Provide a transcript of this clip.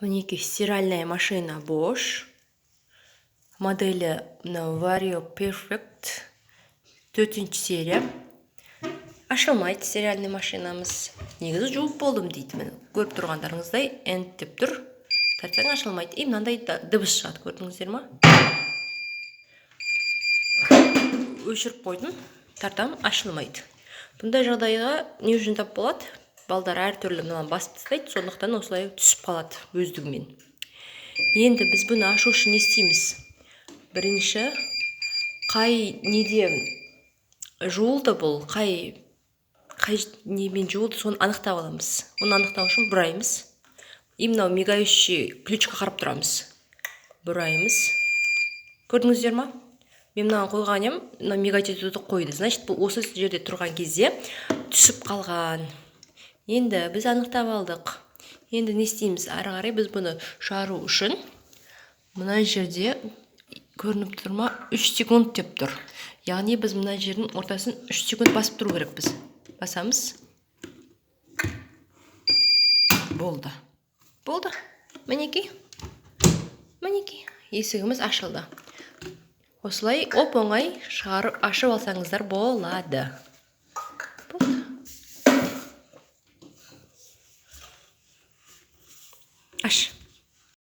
Мінекей стиральная машина Bosch. Модели Vario Perfect. 4-ші серия. Ашылмайды стиральный машинамыз. Негізі жуып болдым дейді. Міне көріп тұрғандарыңыздай end деп тұр. Тартсаң ашылмайды. И мынандай дыбыс шығады, көрдіңіздер ма? Өшіріп қойдым. Тартам, ашылмайды. Бұндай жағдайға не үшін тап болады? Балдар әртүрлі мынаны басып тастайды, сондықтан осылай түсіп қалады өздігімен. Енді біз бұны ашу үшін не істейміз? Бірінші, қай неде жуылды бұл, қай немен жуылды, соны анықтап аламыз. Оны анықтау үшін бұраймыз. И мынау мигающий ключқа қарап тұрамыз. Бұраймыз. Көрдіңіздер ма? Мен мынаны қойған ем, мына мигать етуді қойды. Значит, бұл осы жерде тұрған кезде түсіп қалған. Енді біз анықтап алдық. Енді не істейміз? Ары қарай біз бұны шығару үшін мына жерде көрініп тұр ма? 3 секунд деп тұр. Яғни біз мына жердің ортасын 3 секунд басып тұру керекпіз. Басамыз. Болды. Болды. Мінекей. Мінекей. Есігіміз ашылды. Осылай оп-оңай шығарып ашып алсаңыздар болады. Аш.